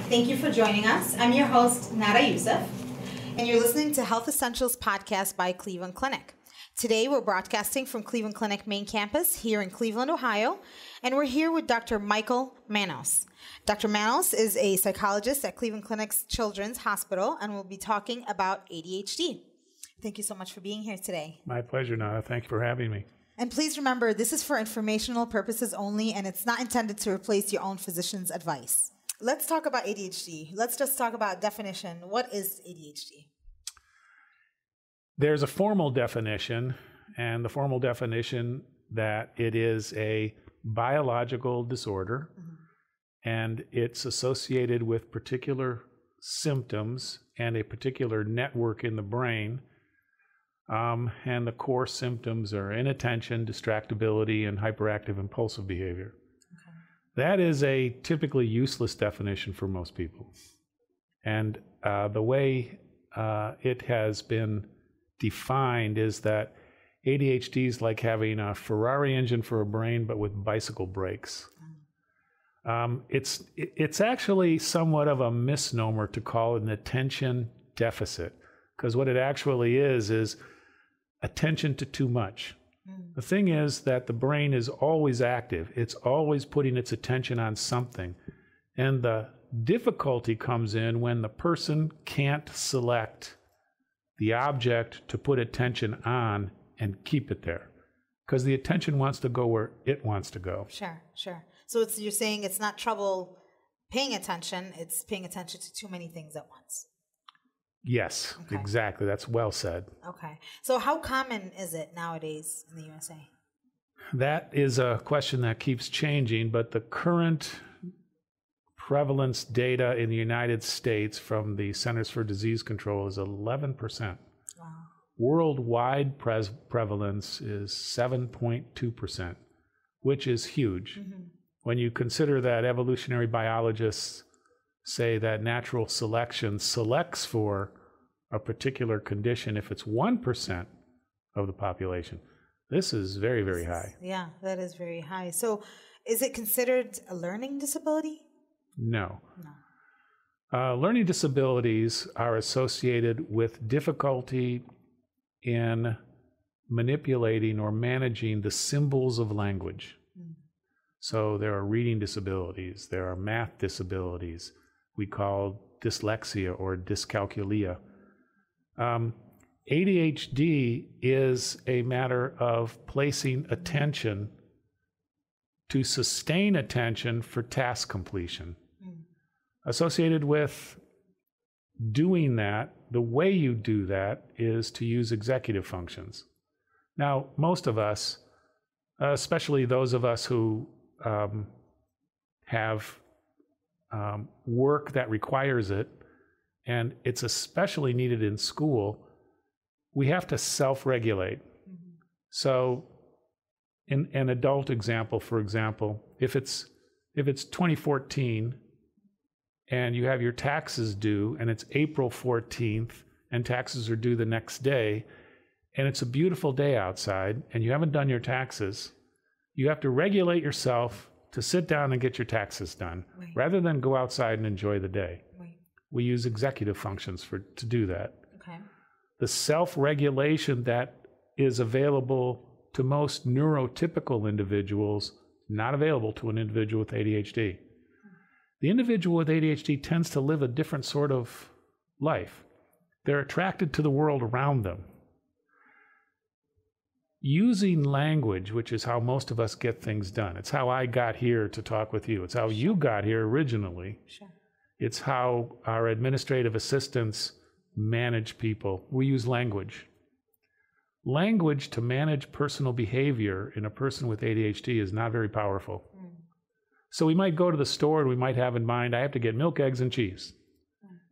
Thank you for joining us. I'm your host, Nada Youssef, and you're listening to Health Essentials Podcast by Cleveland Clinic. Today, we're broadcasting from Cleveland Clinic main campus here in Cleveland, Ohio, and we're here with Dr. Michael Manos. Dr. Manos is a psychologist at Cleveland Clinic's Children's Hospital, and we'll be talking about ADHD. Thank you so much for being here today. My pleasure, Nada. Thank you for having me. And please remember, this is for informational purposes only, and it's not intended to replace your own physician's advice. Let's talk about ADHD. Let's just talk about definition. What is ADHD? There's a formal definition, and the formal definition that it is a biological disorder, and it's associated with particular symptoms and a particular network in the brain. And the core symptoms are inattention, distractibility, and hyperactive impulsive behavior. That is a typically useless definition for most people. And the way it has been defined is that ADHD is like having a Ferrari engine for a brain, but with bicycle brakes. It's actually somewhat of a misnomer to call it an attention deficit, because what it actually is attention to too much. The thing is that the brain is always active. It's always putting its attention on something. And the difficulty comes in when the person can't select the object to put attention on and keep it there, because the attention wants to go where it wants to go. Sure. So you're saying it's not trouble paying attention, it's paying attention to too many things at once. Yes, exactly. That's well said. Okay. So how common is it nowadays in the USA? That is a question that keeps changing, but the current prevalence data in the United States from the Centers for Disease Control is 11%. Wow. Worldwide prevalence is 7.2%, which is huge. When you consider that evolutionary biologists say that natural selection selects for a particular condition if it's 1% of the population. This is very, very high. Yeah, that is very high. So is it considered a learning disability? No. Learning disabilities are associated with difficulty in manipulating or managing the symbols of language. So there are reading disabilities, there are math disabilities, we call dyslexia or dyscalculia. ADHD is a matter of placing attention to sustain attention for task completion. Associated with doing that, the way you do that is to use executive functions. Now, most of us, especially those of us who have work that requires it, and it's especially needed in school, we have to self-regulate. So in an adult example, for example, if it's 2014 and you have your taxes due and it's April 14th and taxes are due the next day and it's a beautiful day outside and you haven't done your taxes, you have to regulate yourself to sit down and get your taxes done, rather than go outside and enjoy the day. We use executive functions to do that. The self-regulation that is available to most neurotypical individuals, not available to an individual with ADHD. The individual with ADHD tends to live a different sort of life. They're attracted to the world around them. Using language, which is how most of us get things done. It's how I got here to talk with you. It's how you got here originally. It's how our administrative assistants manage people. We use language. Language to manage personal behavior in a person with ADHD is not very powerful. So we might go to the store and we might have in mind, I have to get milk, eggs, and cheese.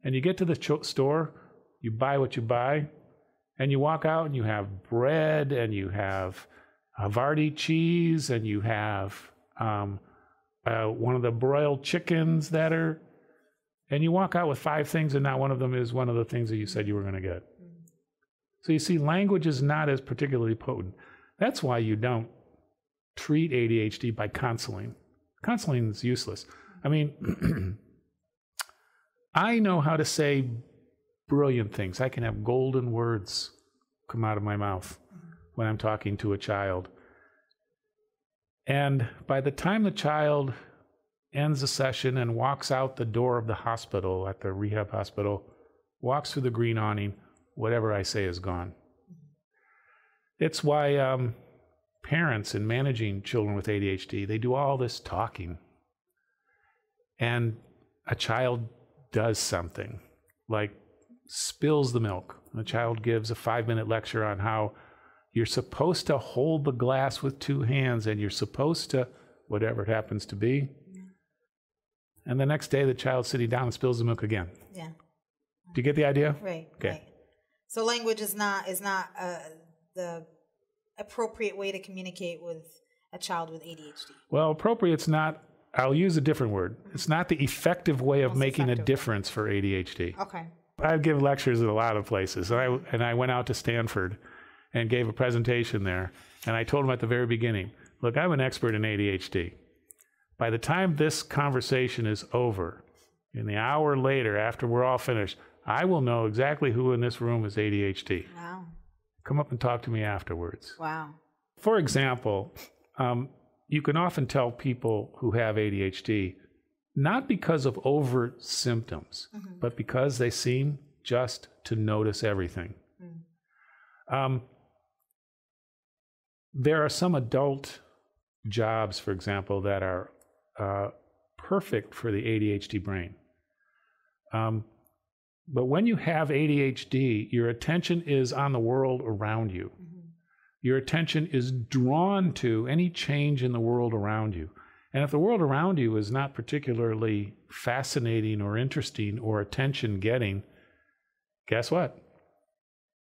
And you get to the store, you buy what you buy, and you walk out and you have bread and you have Havarti cheese and you have one of the broiled chickens and you walk out with 5 things and not one of them is one of the things that you said you were going to get. So you see, language is not as particularly potent. That's why you don't treat ADHD by counseling. Counseling is useless. I mean, I know how to say brilliant things. I can have golden words come out of my mouth when I'm talking to a child. And by the time the child ends the session and walks out the door of the hospital, at the rehab hospital, walks through the green awning, whatever I say is gone. It's why parents in managing children with ADHD, they do all this talking. And a child does something, like spills the milk. The child gives a 5-minute lecture on how you're supposed to hold the glass with 2 hands and you're supposed to, whatever it happens to be. And the next day, the child's sitting down and spills the milk again. Yeah. Do you get the idea? Right. Okay. Right. So language is not the appropriate way to communicate with a child with ADHD. Well, appropriate's not. I'll use a different word. It's not the effective way of making a difference for ADHD. Okay. I give lectures at a lot of places, and I went out to Stanford and gave a presentation there, and I told them at the very beginning, look, I'm an expert in ADHD. By the time this conversation is over, in the hour later, after we're all finished, I will know exactly who in this room is ADHD. Wow. Come up and talk to me afterwards. Wow. For example, you can often tell people who have ADHD, not because of overt symptoms, but because they seem just to notice everything. There are some adult jobs, for example, that are perfect for the ADHD brain. But when you have ADHD, your attention is on the world around you. Your attention is drawn to any change in the world around you. And if the world around you is not particularly fascinating or interesting or attention-getting, guess what?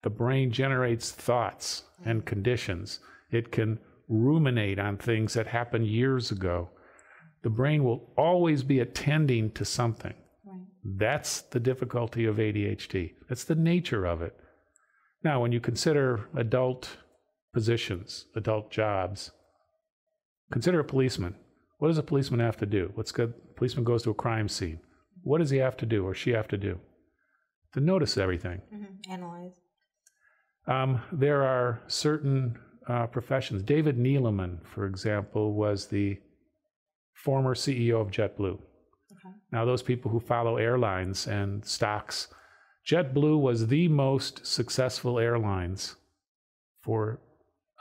The brain generates thoughts and conditions. It can ruminate on things that happened years ago. The brain will always be attending to something. Right. That's the difficulty of ADHD. That's the nature of it. Now, when you consider adult positions, adult jobs, consider a policeman. What does a policeman have to do? Let's go. A policeman goes to a crime scene. What does he have to do or she have to do? To notice everything. Analyze. There are certain professions. David Neeleman, for example, was the former CEO of JetBlue. Okay. Now, those people who follow airlines and stocks, JetBlue was the most successful airlines for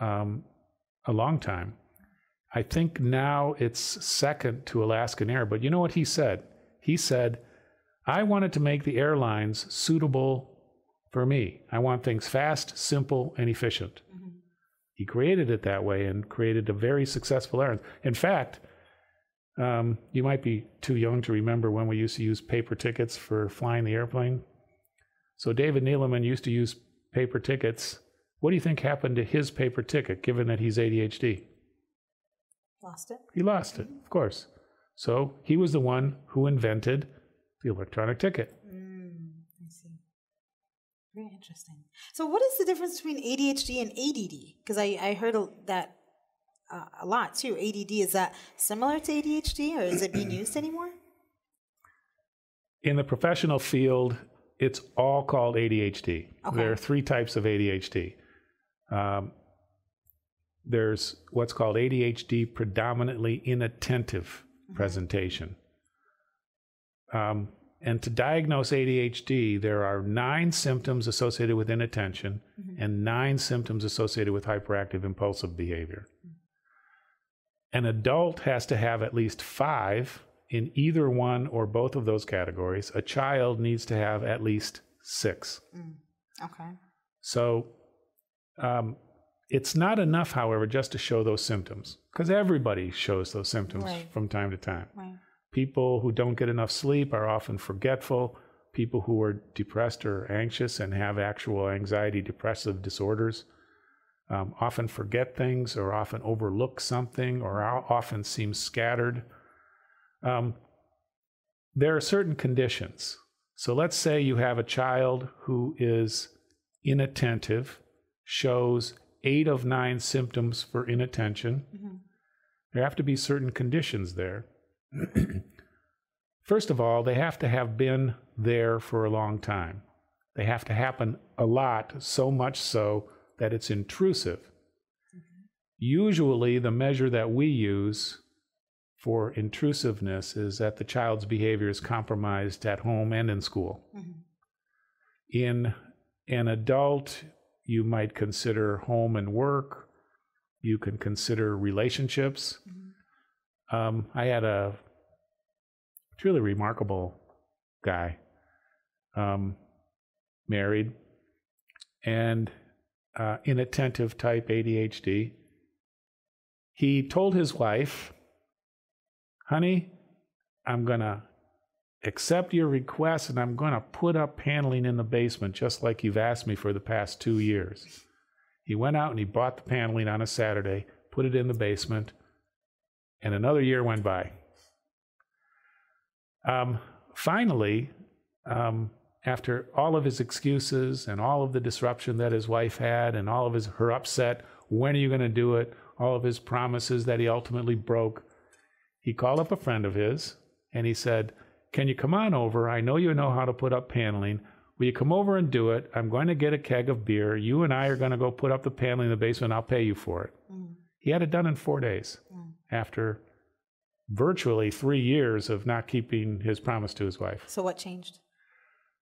a long time. I think now it's second to Alaskan Air, but you know what he said? He said, I wanted to make the airlines suitable for me. I want things fast, simple, and efficient. He created it that way and created a very successful airline. In fact, you might be too young to remember when we used to use paper tickets for flying the airplane. So David Neeleman used to use paper tickets. What do you think happened to his paper ticket, given that he's ADHD? Lost it. He lost it, of course. So he was the one who invented the electronic ticket. I see. Very interesting. So what is the difference between ADHD and ADD? Because I heard that a lot too. ADD, is that similar to ADHD, or is it being used anymore? In the professional field, it's all called ADHD. Okay. There are 3 types of ADHD. There's what's called ADHD, predominantly inattentive presentation. And to diagnose ADHD, there are 9 symptoms associated with inattention and 9 symptoms associated with hyperactive impulsive behavior. An adult has to have at least 5 in either one or both of those categories. A child needs to have at least 6. Okay. So it's not enough, however, just to show those symptoms, because everybody shows those symptoms from time to time. Right. People who don't get enough sleep are often forgetful. People who are depressed or anxious and have actual anxiety, depressive disorders often forget things or often overlook something or often seem scattered. There are certain conditions. So let's say you have a child who is inattentive, shows 8 of 9 symptoms for inattention. There have to be certain conditions there. First of all, they have to have been there for a long time. They have to happen a lot, so much so that it's intrusive. Usually, the measure that we use for intrusiveness is that the child's behavior is compromised at home and in school. In an adult, you might consider home and work. You can consider relationships. I had a truly remarkable guy, married, and inattentive type ADHD. He told his wife, honey, I'm going to accept your request and I'm going to put up paneling in the basement just like you've asked me for the past 2 years. He went out and he bought the paneling on a Saturday, put it in the basement, and another year went by. Finally, after all of his excuses and all of the disruption that his wife had and all of her upset, when are you going to do it, all of his promises that he ultimately broke, he called up a friend of his and he said, can you come on over? I know you know how to put up paneling. Will you come over and do it? I'm going to get a keg of beer. You and I are going to go put up the paneling in the basement. I'll pay you for it. He had it done in 4 days after virtually 3 years of not keeping his promise to his wife. So what changed?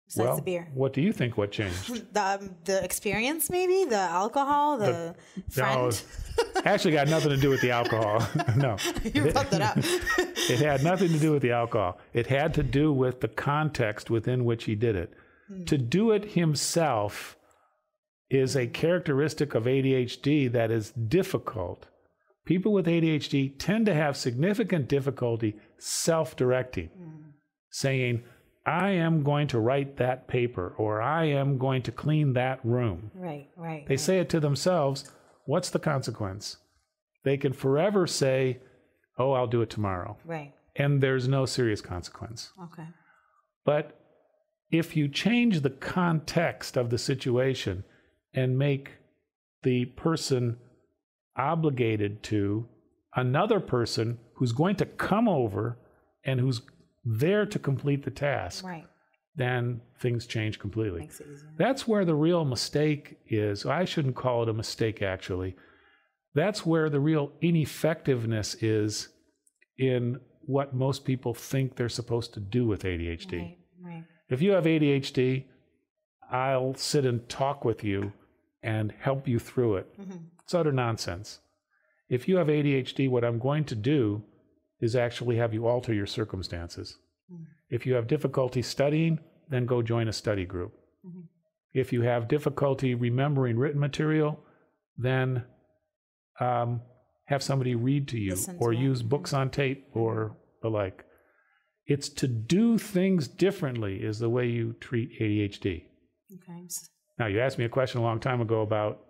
Besides the beer. What do you think what changed? The experience, maybe? The alcohol? The friend? No, actually got nothing to do with the alcohol. No. You brought that up. It had nothing to do with the alcohol. It had to do with the context within which he did it. To do it himself is a characteristic of ADHD that is difficult. People with ADHD tend to have significant difficulty self-directing, saying, I am going to write that paper, or I am going to clean that room. Right. They say it to themselves. What's the consequence? They can forever say, oh, I'll do it tomorrow. Right. And there's no serious consequence. Okay. But if you change the context of the situation and make the person obligated to another person who's going to come over and who's there to complete the task, then things change completely. Makes it easier. That's where the real mistake is. I shouldn't call it a mistake, actually. That's where the real ineffectiveness is in what most people think they're supposed to do with ADHD. Right. If you have ADHD, I'll sit and talk with you and help you through it. It's utter nonsense. If you have ADHD, what I'm going to do is actually have you alter your circumstances. If you have difficulty studying, then go join a study group. If you have difficulty remembering written material, then have somebody read to you or use books on tape or the like. It's to do things differently is the way you treat ADHD. Okay. Now, you asked me a question a long time ago about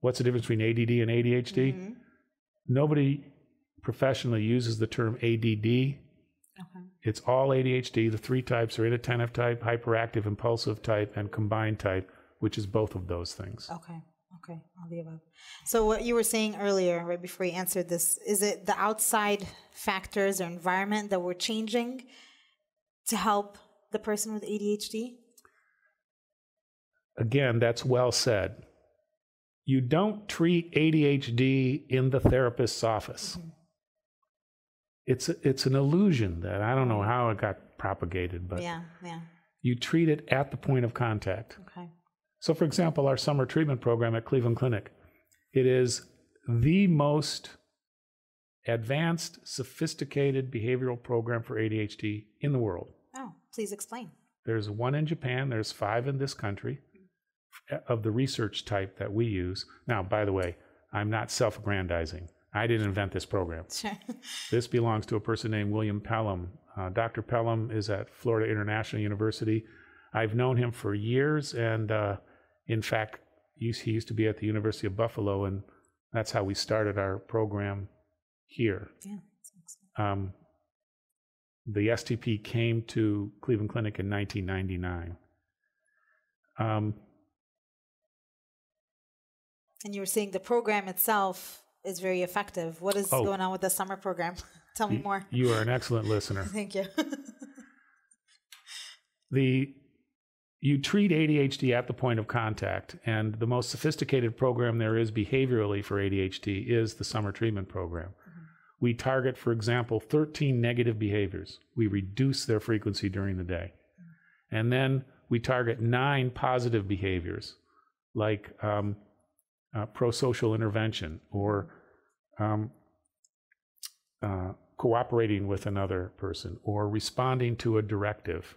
what's the difference between ADD and ADHD. Nobody professionally uses the term ADD. It's all ADHD. The 3 types are inattentive type, hyperactive, impulsive type, and combined type, which is both of those things. Okay, all the above. So what you were saying earlier, right before you answered this, is it the outside factors or environment that we're changing to help the person with ADHD? Again, that's well said. You don't treat ADHD in the therapist's office. It's an illusion that I don't know how it got propagated, but you treat it at the point of contact. Okay. So, for example, our summer treatment program at Cleveland Clinic, it is the most advanced, sophisticated behavioral program for ADHD in the world. Oh, please explain. There's 1 in Japan. There's 5 in this country of the research type that we use. Now, by the way, I'm not self-aggrandizing. I didn't invent this program. Sure. This belongs to a person named William Pelham. Dr. Pelham is at Florida International University. I've known him for years, and in fact, he used to be at the University of Buffalo, and that's how we started our program here. Yeah. The STP came to Cleveland Clinic in 1999. And you were saying the program itself is very effective. What is going on with the summer program? Tell me more. You are an excellent listener. Thank you. You treat ADHD at the point of contact, and the most sophisticated program there is behaviorally for ADHD is the summer treatment program. We target, for example, 13 negative behaviors. We reduce their frequency during the day. And then we target 9 positive behaviors, like pro-social intervention or cooperating with another person or responding to a directive.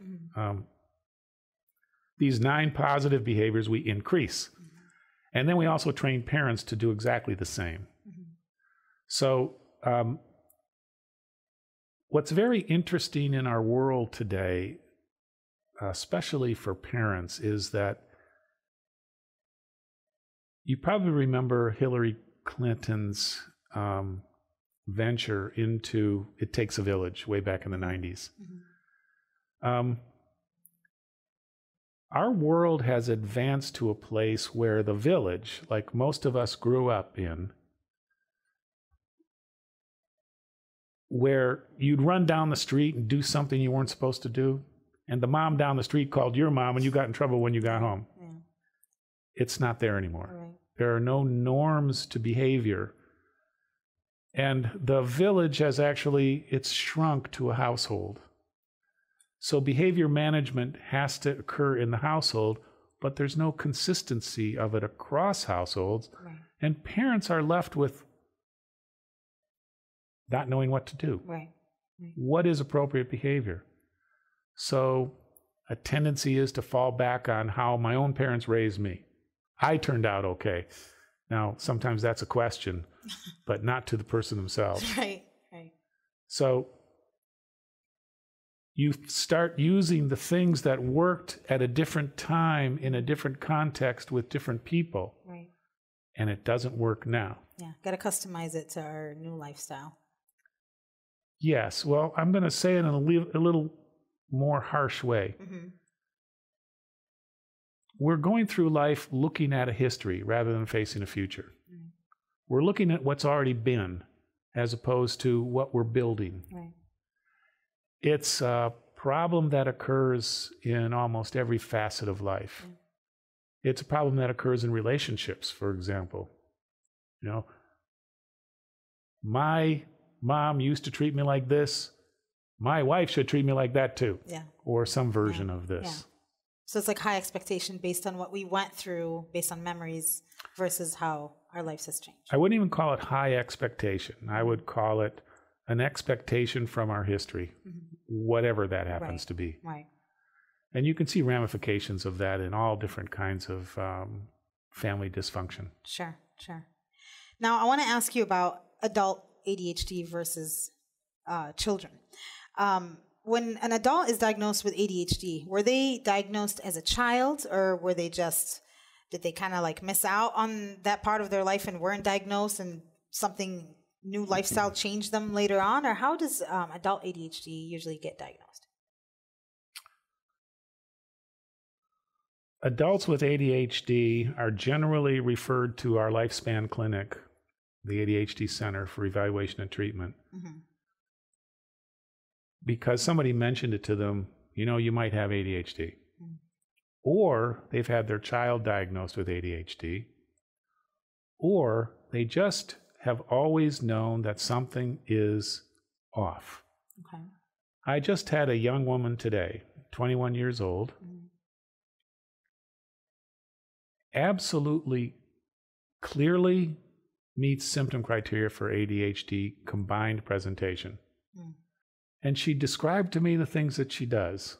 These 9 positive behaviors we increase. And then we also train parents to do exactly the same. So what's very interesting in our world today, especially for parents, is that you probably remember Hillary Clinton's venture into It Takes a Village way back in the 90s. Our world has advanced to a place where the village, like most of us grew up in, where you'd run down the street and do something you weren't supposed to do, and the mom down the street called your mom and you got in trouble when you got home. It's not there anymore. Right. There are no norms to behavior. And the village has it's shrunk to a household. So behavior management has to occur in the household, but there's no consistency of it across households. Right. And parents are left with not knowing what to do. Right. Right. What is appropriate behavior? So a tendency is to fall back on how my own parents raised me. I turned out okay. Now, sometimes that's a question, but not to the person themselves. Right, right. So you start using the things that worked at a different time in a different context with different people. Right. And it doesn't work now. Yeah, got to customize it to our new lifestyle. Yes, well, I'm going to say it in a little more harsh way. We're going through life looking at a history rather than facing a future. We're looking at what's already been as opposed to what we're building. Right. It's a problem that occurs in almost every facet of life. It's a problem that occurs in relationships, for example. You know, my mom used to treat me like this. My wife should treat me like that too. Yeah. Or some version of this. Yeah. So it's like high expectation based on what we went through, based on memories, versus how our lives has changed. I wouldn't even call it high expectation. I would call it an expectation from our history, whatever that happens to be. Right. And you can see ramifications of that in all different kinds of family dysfunction. Sure, sure. Now, I want to ask you about adult ADHD versus children. When an adult is diagnosed with ADHD, were they diagnosed as a child, or were they did they kind of like miss out on that part of their life and weren't diagnosed, and something new lifestyle changed them later on? Or how does adult ADHD usually get diagnosed? Adults with ADHD are generally referred to our lifespan clinic, the ADHD Center for Evaluation and Treatment. Because somebody mentioned it to them, you know, you might have ADHD. Or they've had their child diagnosed with ADHD. Or they just have always known that something is off. Okay. I just had a young woman today, 21 years old, absolutely clearly meets symptom criteria for ADHD combined presentation. And she described to me the things that she does.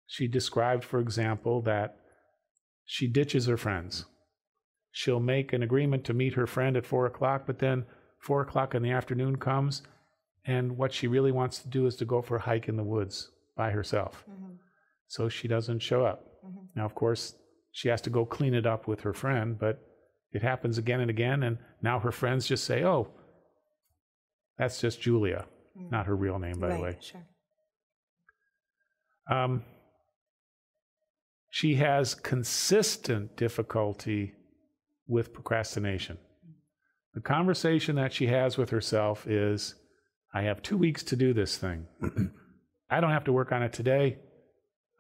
She described, for example, that she ditches her friends. She'll make an agreement to meet her friend at 4 o'clock, but then 4 o'clock in the afternoon comes, and what she really wants to do is to go for a hike in the woods by herself. So she doesn't show up. Now, of course, she has to go clean it up with her friend, but it happens again and again, and now her friends just say, oh, that's just Julia. Not her real name, by the way. Sure. She has consistent difficulty with procrastination. The conversation that she has with herself is, I have 2 weeks to do this thing. I don't have to work on it today.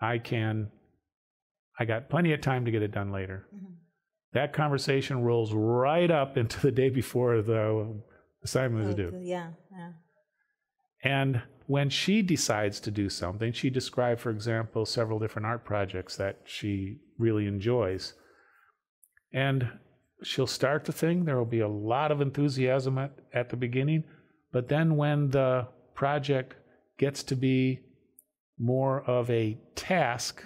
I got plenty of time to get it done later. Mm-hmm. That conversation rolls right up into the day before the assignment is due. Yeah. And when she decides to do something, she described, for example, several different art projects that she really enjoys. And she'll start the thing. There will be a lot of enthusiasm at the beginning. But then when the project gets to be more of a task,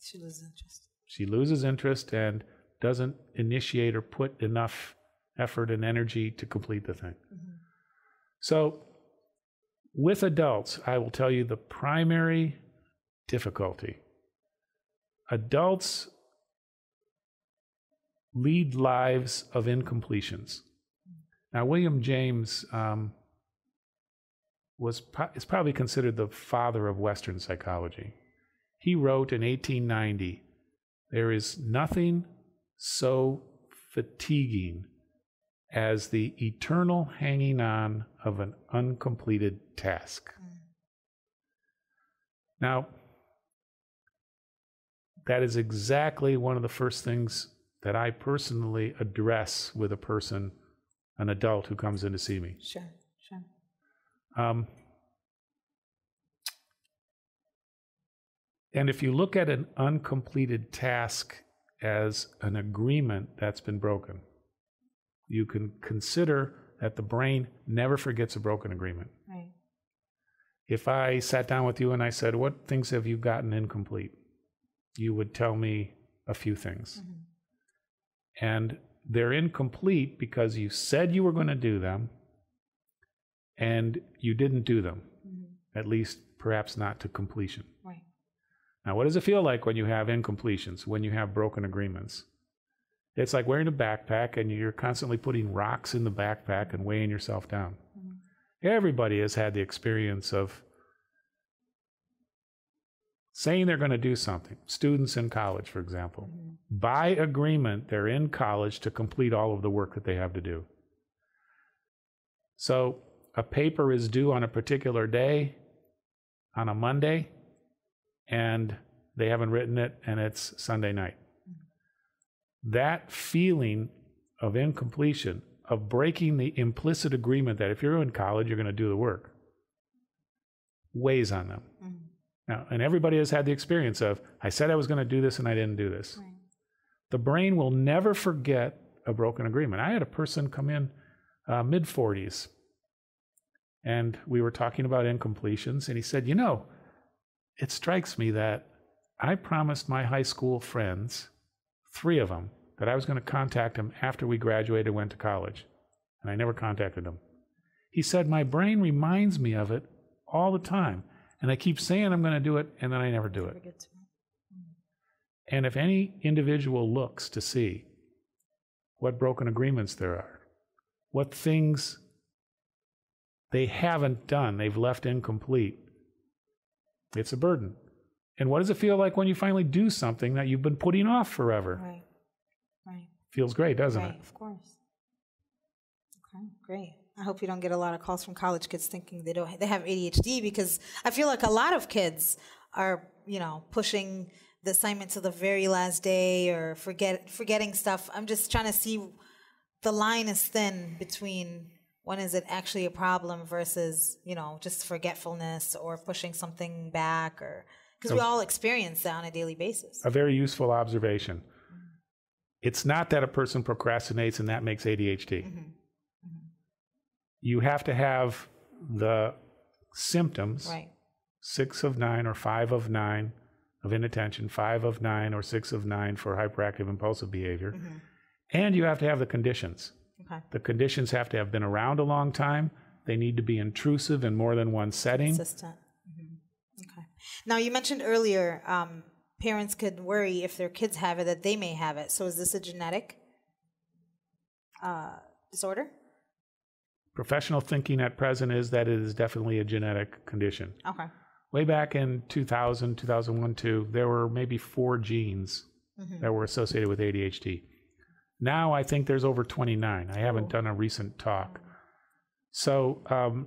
she loses interest. She loses interest and doesn't initiate or put enough effort and energy to complete the thing. Mm-hmm. So with adults, I will tell you the primary difficulty. Adults lead lives of incompletions. Now, William James is probably considered the father of Western psychology. He wrote in 1890, "There is nothing so fatiguing as the eternal hanging on of an uncompleted task." Now, that is exactly one of the first things that I personally address with a person, an adult who comes in to see me. Sure. And if you look at an uncompleted task as an agreement that's been broken, you can consider that the brain never forgets a broken agreement. Right. If I sat down with you and I said, "What things have you gotten incomplete?" you would tell me a few things. Mm-hmm. And they're incomplete because you said you were going to do them and you didn't do them, at least perhaps not to completion. Right. Now, what does it feel like when you have incompletions, when you have broken agreements? It's like wearing a backpack and you're constantly putting rocks in the backpack and weighing yourself down. Mm-hmm. Everybody has had the experience of saying they're going to do something. Students in college, for example. Mm-hmm. By agreement, they're in college to complete all of the work that they have to do. So a paper is due on a particular day, on a Monday, and they haven't written it, and it's Sunday night. That feeling of incompletion, of breaking the implicit agreement that if you're in college, you're going to do the work, weighs on them. Mm-hmm. Now, and everybody has had the experience of, I said I was going to do this and I didn't do this. Right. The brain will never forget a broken agreement. I had a person come in mid-40s, and we were talking about incompletions, and he said, it strikes me that I promised my high school friends, 3 of them, that I was going to contact them after we graduated and went to college, and I never contacted them. He said, my brain reminds me of it all the time, and I keep saying I'm going to do it, and then I never do it. And if any individual looks to see what broken agreements there are, what things they haven't done, they've left incomplete, it's a burden. And what does it feel like when you finally do something that you've been putting off forever? Right. Feels great, doesn't it? Right, of course. Okay, great. I hope you don't get a lot of calls from college kids thinking they have ADHD, because I feel like a lot of kids are, pushing the assignment to the very last day or forgetting stuff. I'm just trying to see, the line is thin between when is it actually a problem versus, just forgetfulness or pushing something back, or because we all experience that on a daily basis. A very useful observation. Mm-hmm. It's not that a person procrastinates and that makes ADHD. Mm-hmm. Mm-hmm. You have to have the symptoms, right. 6 of 9 or 5 of 9 of inattention, 5 of 9 or 6 of 9 for hyperactive impulsive behavior. Mm-hmm. And you have to have the conditions. Okay. The conditions have to have been around a long time. They need to be intrusive in more than one setting. Consistent. Mm-hmm. Okay. Now, you mentioned earlier parents could worry if their kids have it that they may have it. So is this a genetic disorder? Professional thinking at present is that it is definitely a genetic condition. Okay. Way back in 2000, 2001, 2002, there were maybe 4 genes that were associated with ADHD. Now I think there's over 29. I haven't done a recent talk. So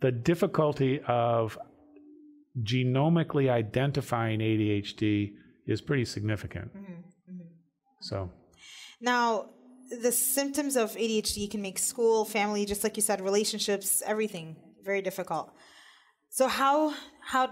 the difficulty of genomically identifying ADHD is pretty significant. So now, the symptoms of ADHD can make school, family, just like you said, relationships, everything very difficult. So how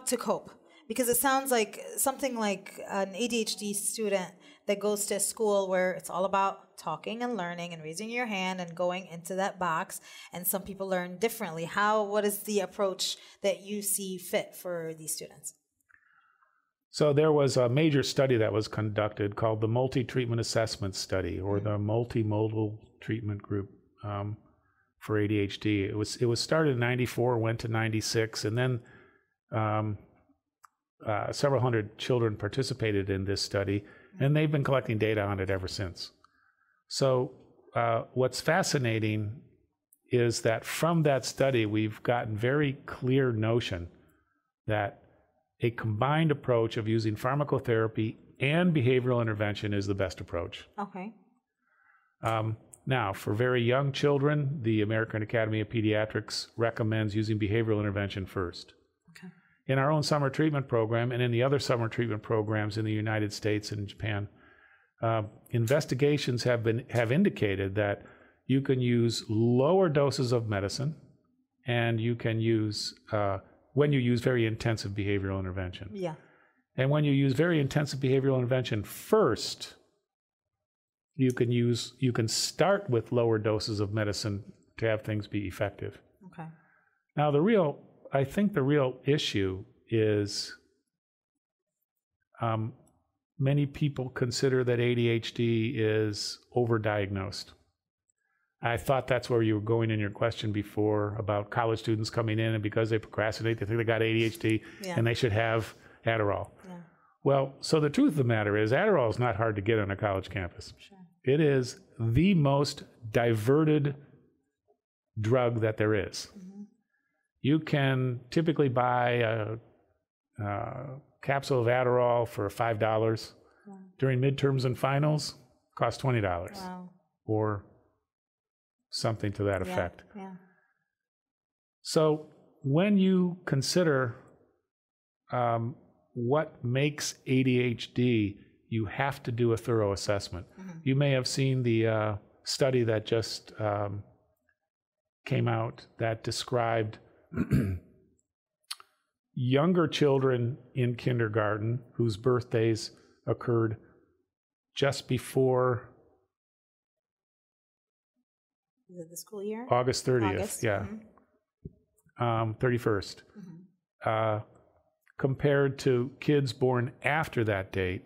to cope? Because it sounds like something like an ADHD student that goes to a school where it's all about talking and learning and raising your hand and going into that box, and some people learn differently. What is the approach that you see fit for these students? So there was a major study that was conducted called the Multi-Treatment Assessment Study, or the Multimodal Treatment Group for ADHD. It was started in 94, went to 96, and then several hundred children participated in this study, and they've been collecting data on it ever since. So what's fascinating is that from that study, we've gotten very clear notion that a combined approach of using pharmacotherapy and behavioral intervention is the best approach. Okay. Now, for very young children, the American Academy of Pediatrics recommends using behavioral intervention first. Okay. In our own summer treatment program and in the other summer treatment programs in the United States and Japan, investigations have indicated that you can use lower doses of medicine, and you can use when you use very intensive behavioral intervention. Yeah. And when you use very intensive behavioral intervention first, you can start with lower doses of medicine to have things be effective. Okay. Now, I think the real issue is many people consider that ADHD is overdiagnosed. I thought that's where you were going in your question before about college students coming in, and because they procrastinate, they think they got ADHD and they should have Adderall. Yeah. Well, so the truth of the matter is Adderall is not hard to get on a college campus. Sure. It is the most diverted drug that there is. Mm-hmm. You can typically buy a capsule of Adderall for $5. Wow. During midterms and finals, costs $20. Wow. Or something to that effect. Yeah. So when you consider what makes ADHD, you have to do a thorough assessment. Mm-hmm. You may have seen the study that just came out that described younger children in kindergarten whose birthdays occurred just before Is it the school year? August 30th, yeah. Mm-hmm. 31st. Mm-hmm. Compared to kids born after that date,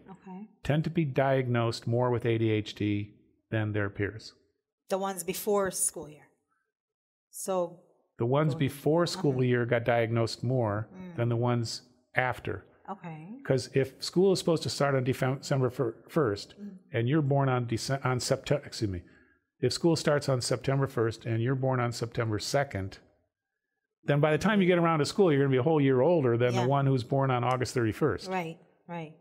tend to be diagnosed more with ADHD than their peers. The ones before school year. So the ones before school year got diagnosed more than the ones after. Okay. Because if school is supposed to start on December 1st, and you're born on September, if school starts on September 1st and you're born on September 2nd, then by the time you get around to school, you're going to be a whole year older than the one who's born on August 31st. Right.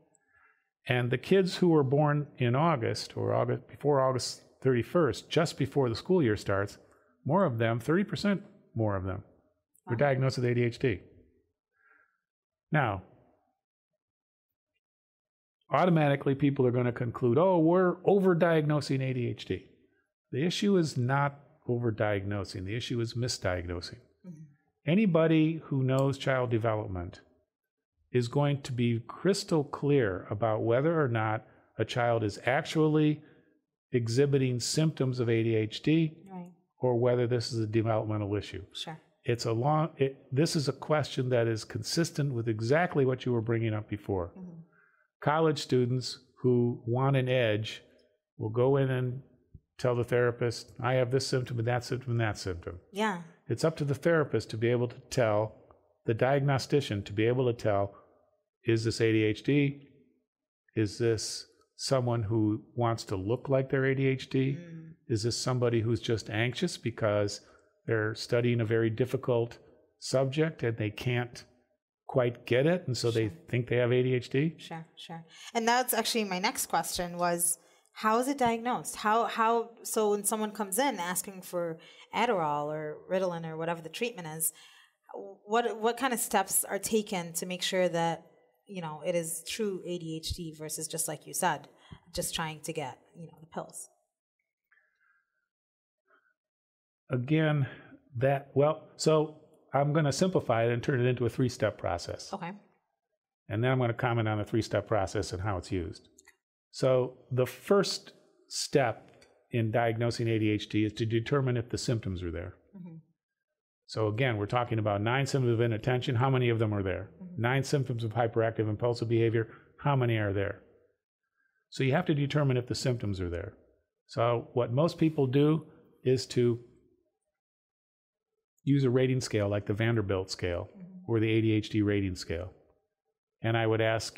And the kids who were born in August or before August 31st, just before the school year starts, more of them, 30% more of them, were diagnosed with ADHD. Now, automatically people are going to conclude, we're overdiagnosing ADHD. The issue is not overdiagnosing. The issue is misdiagnosing. Mm-hmm. Anybody who knows child development is going to be crystal clear about whether or not a child is actually exhibiting symptoms of ADHD or whether this is a developmental issue. Sure. This is a question that is consistent with exactly what you were bringing up before. Mm-hmm. College students who want an edge will go in and tell the therapist, I have this symptom and that symptom and that symptom. Yeah. It's up to the therapist to be able to tell, the diagnostician to be able to tell, is this ADHD? Is this someone who wants to look like they're ADHD? Is this somebody who's just anxious because they're studying a very difficult subject and they can't quite get it, and so they think they have ADHD? Sure. And that's actually my next question was, how is it diagnosed? So when someone comes in asking for Adderall or Ritalin or whatever the treatment is, what kind of steps are taken to make sure that, it is true ADHD versus, just like you said, just trying to get, the pills? Again, so I'm going to simplify it and turn it into a 3-step process. Okay. And then I'm going to comment on the 3-step process and how it's used. So the first step in diagnosing ADHD is to determine if the symptoms are there. Mm-hmm. So again, we're talking about 9 symptoms of inattention. How many of them are there? Mm-hmm. 9 symptoms of hyperactive impulsive behavior. How many are there? So you have to determine if the symptoms are there. So what most people do is to use a rating scale like the Vanderbilt scale or the ADHD rating scale. And I would ask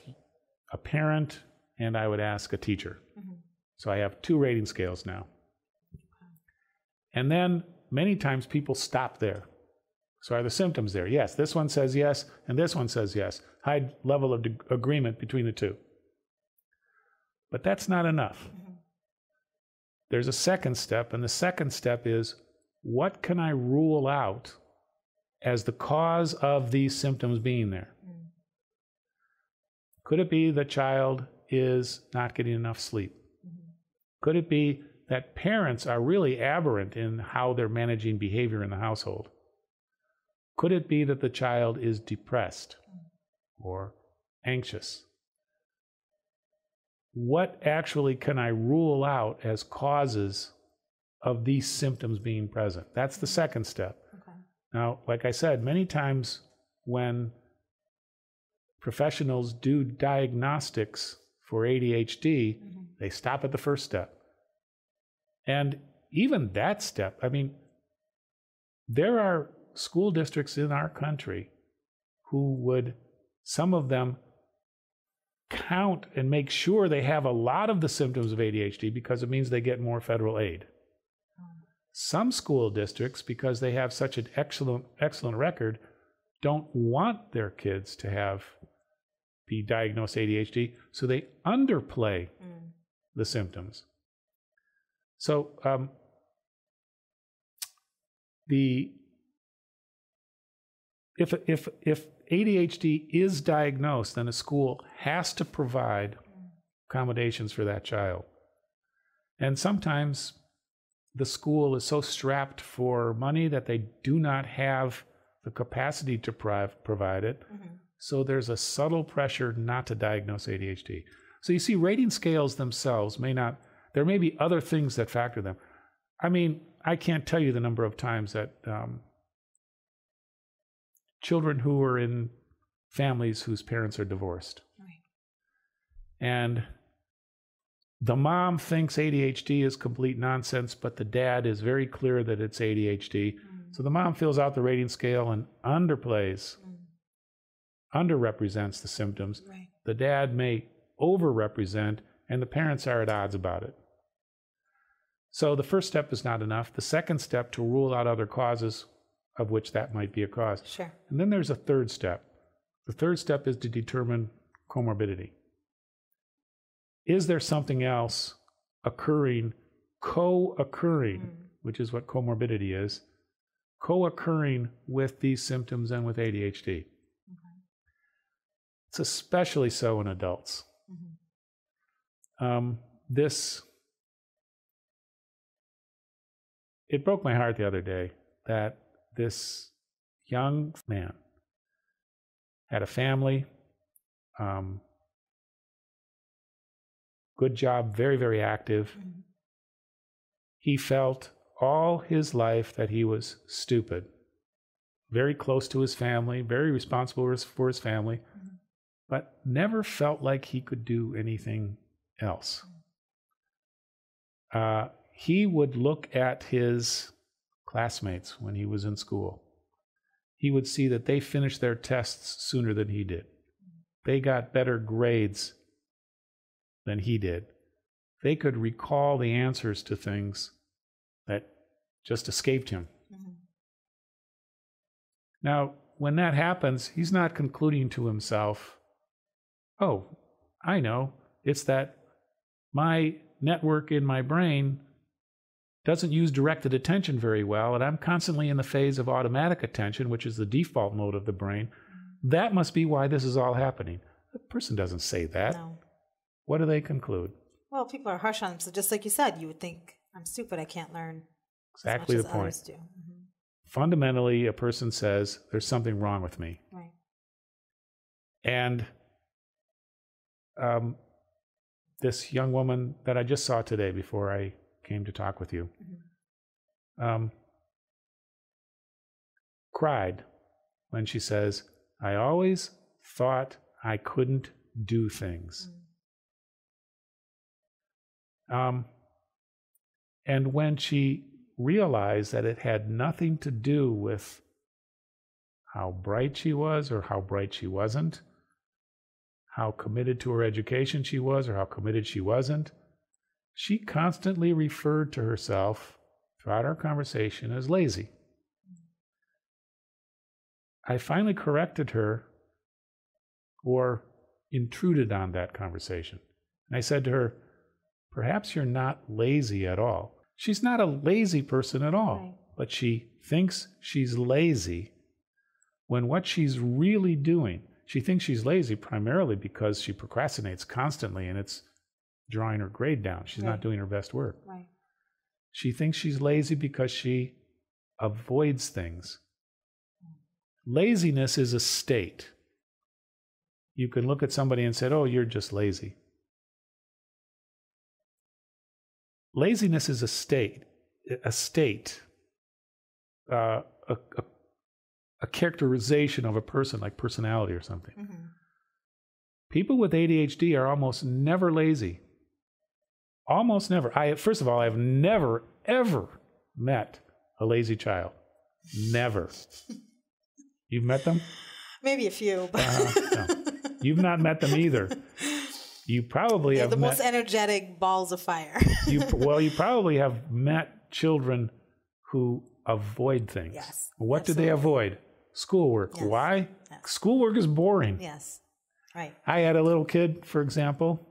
a parent and I would ask a teacher. Mm-hmm. So I have 2 rating scales now. And then many times people stop there. So are the symptoms there? Yes, this one says yes, and this one says yes. High level of agreement between the 2. But that's not enough. Mm-hmm. There's a second step, and the second step is, what can I rule out as the cause of these symptoms being there? Mm. Could it be the child is not getting enough sleep? Mm-hmm. Could it be that parents are really aberrant in how they're managing behavior in the household? Could it be that the child is depressed or anxious? What actually can I rule out as causes of these symptoms being present? That's the second step. Okay. Now, like I said, many times when professionals do diagnostics for ADHD, mm-hmm. they stop at the first step. And even that step, there are school districts in our country who would, some of them, count and make sure they have a lot of the symptoms of ADHD because it means they get more federal aid. Some school districts, because they have such an excellent record, don't want their kids to be diagnosed ADHD, so they underplay the symptoms. So if ADHD is diagnosed, then a school has to provide accommodations for that child. And sometimes the school is so strapped for money that they do not have the capacity to provide it. Mm-hmm. So there's a subtle pressure not to diagnose ADHD. So you see, rating scales themselves there may be other things that factor them. I can't tell you the number of times that children who are in families whose parents are divorced. Right. And the mom thinks ADHD is complete nonsense, but the dad is very clear that it's ADHD. So the mom fills out the rating scale and underrepresents the symptoms. Right. The dad may overrepresent, and the parents are at odds about it. So the first step is not enough. The second step, to rule out other causes of which that might be a cause. Sure. And then there's a third step. The third step is to determine comorbidity. Is there something else co-occurring, which is what comorbidity is, co-occurring with these symptoms and with ADHD? Okay. It's especially so in adults. Mm-hmm. It broke my heart the other day that this young man had a family, good job, very, very active. Mm-hmm. He felt all his life that he was stupid, very close to his family, very responsible for his family, mm-hmm. but never felt like he could do anything else. He would look at his classmates when he was in school. He would see that they finished their tests sooner than he did. They got better grades than he did. They could recall the answers to things that just escaped him. Mm-hmm. Now, when that happens, he's not concluding to himself, oh, I know, it's that my network in my brain doesn't use directed attention very well, and I'm constantly in the phase of automatic attention, which is the default mode of the brain. That must be why this is all happening. The person doesn't say that. No. What do they conclude? Well, people are harsh on them. So just like you said, you would think, I'm stupid, I can't learn Exactly as the much as point. others do. Mm-hmm. Fundamentally, a person says, there's something wrong with me. Right. And this young woman that I just saw today before I came to talk with you, cried when she says, I always thought I couldn't do things. And when she realized that it had nothing to do with how bright she was or how bright she wasn't, how committed to her education she was or how committed she wasn't, she constantly referred to herself throughout our conversation as lazy. I finally corrected her or intruded on that conversation. And I said to her, perhaps you're not lazy at all. She's not a lazy person at all, right. But she thinks she's lazy when what she's really doing, she thinks she's lazy primarily because she procrastinates constantly and it's drawing her grade down. She's not doing her best work. Right. She thinks she's lazy because she avoids things. Laziness is a state. You can look at somebody and say, oh, you're just lazy. Laziness is a state, a characterization of a person, like personality or something. Mm-hmm. People with ADHD are almost never lazy. Almost never. First of all, I've never, ever met a lazy child. Never. You've met them? Maybe a few. But no. You've not met them either. You probably have the met... most energetic balls of fire. You probably have met children who avoid things. Yes. What absolutely. do they avoid? Schoolwork. Yes. Why? Yes. Schoolwork is boring. Yes. Right. I had a little kid, for example,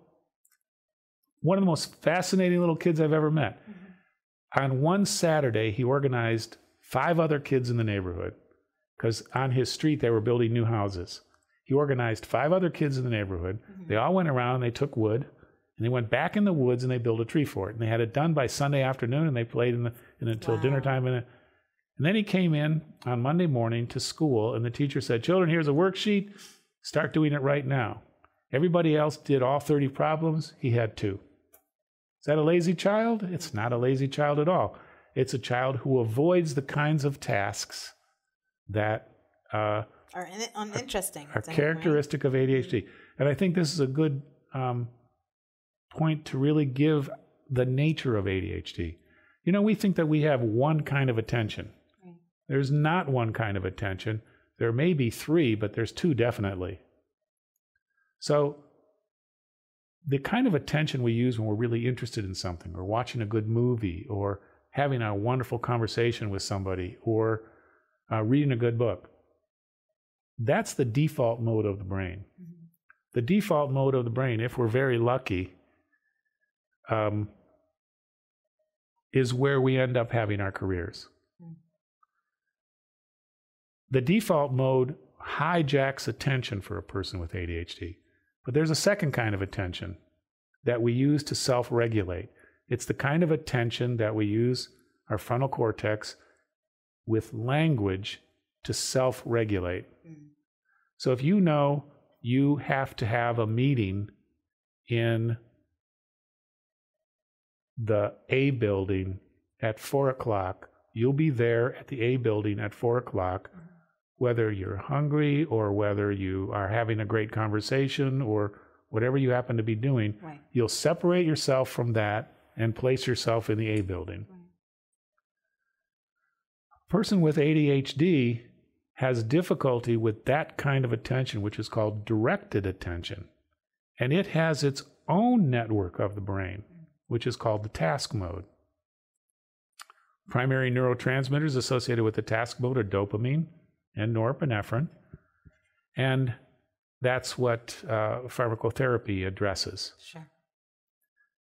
one of the most fascinating little kids I've ever met. Mm-hmm. On one Saturday, he organized 5 other kids in the neighborhood because on his street they were building new houses. He organized 5 other kids in the neighborhood. Mm-hmm. They all went around and they took wood and they went back in the woods and they built a tree for it. And they had it done by Sunday afternoon and they played until dinner time. And then he came in on Monday morning to school and the teacher said, children, here's a worksheet. Start doing it right now. Everybody else did all 30 problems. He had 2. Is that a lazy child? It's not a lazy child at all. It's a child who avoids the kinds of tasks that are uninteresting. Are characteristic of ADHD. And I think this is a good point to really give the nature of ADHD. You know, we think that we have one kind of attention. Right. There's not one kind of attention. There may be 3, but there's 2 definitely. So the kind of attention we use when we're really interested in something, or watching a good movie, or having a wonderful conversation with somebody, or reading a good book, that's the default mode of the brain. Mm-hmm. The default mode of the brain, if we're very lucky, is where we end up having our careers. Mm-hmm. The default mode hijacks attention for a person with ADHD. But there's a second kind of attention that we use to self-regulate. It's the kind of attention that we use our frontal cortex with language to self-regulate. Mm. So if you know you have to have a meeting in the A building at 4:00, you'll be there at the A building at 4:00, whether you're hungry or whether you are having a great conversation or whatever you happen to be doing. Right. You'll separate yourself from that and place yourself in the A building. Right. A person with ADHD has difficulty with that kind of attention, which is called directed attention. And it has its own network of the brain, which is called the task mode. Primary neurotransmitters associated with the task mode are dopamine and norepinephrine. And that's what pharmacotherapy addresses. Sure.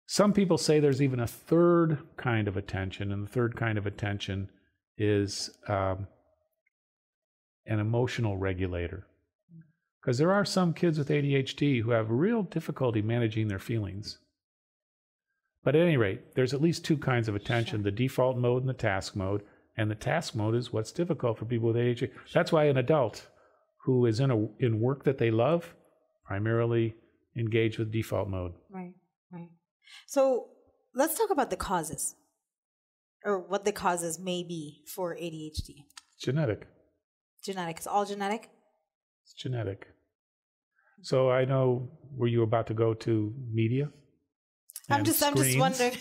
Some people say there's even a third kind of attention, and the third kind of attention is an emotional regulator. Because there are some kids with ADHD who have real difficulty managing their feelings. But at any rate, there's at least two kinds of attention, the default mode and the task mode. And the task mode is what's difficult for people with ADHD. That's why an adult who is in work that they love primarily engage with default mode. Right, right. So let's talk about the causes, or what the causes may be for ADHD. Genetic. Genetic. It's all genetic? It's genetic. So I know, were you about to go to media? I'm just wondering.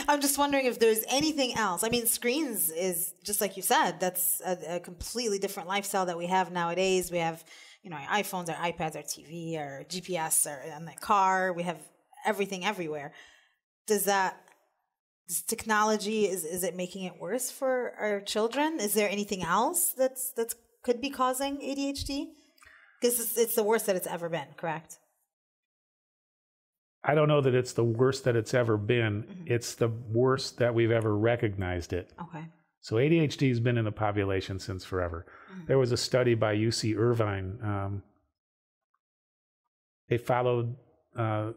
I'm just wondering if there's anything else. I mean, screens is just like you said. That's a completely different lifestyle that we have nowadays. We have, our iPhones, our iPads, our TV, our GPS, or in the car. We have everything everywhere. Does technology is it making it worse for our children? Is there anything else that's could be causing ADHD? Because it's the worst that it's ever been. Correct? I don't know that it's the worst that it's ever been. Mm-hmm. It's the worst that we've ever recognized it. Okay. So ADHD has been in the population since forever. Mm-hmm. There was a study by UC Irvine. They followed the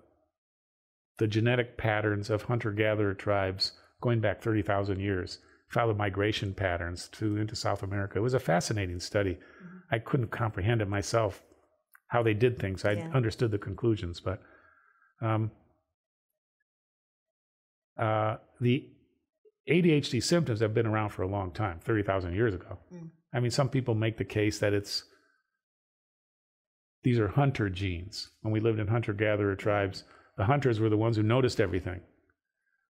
genetic patterns of hunter-gatherer tribes going back 30,000 years, followed migration patterns into South America. It was a fascinating study. Mm-hmm. I couldn't comprehend it myself, how they did things. I understood the conclusions, but the ADHD symptoms have been around for a long time, 30,000 years ago. Mm. I mean, some people make the case that these are hunter genes. When we lived in hunter-gatherer tribes, the hunters were the ones who noticed everything,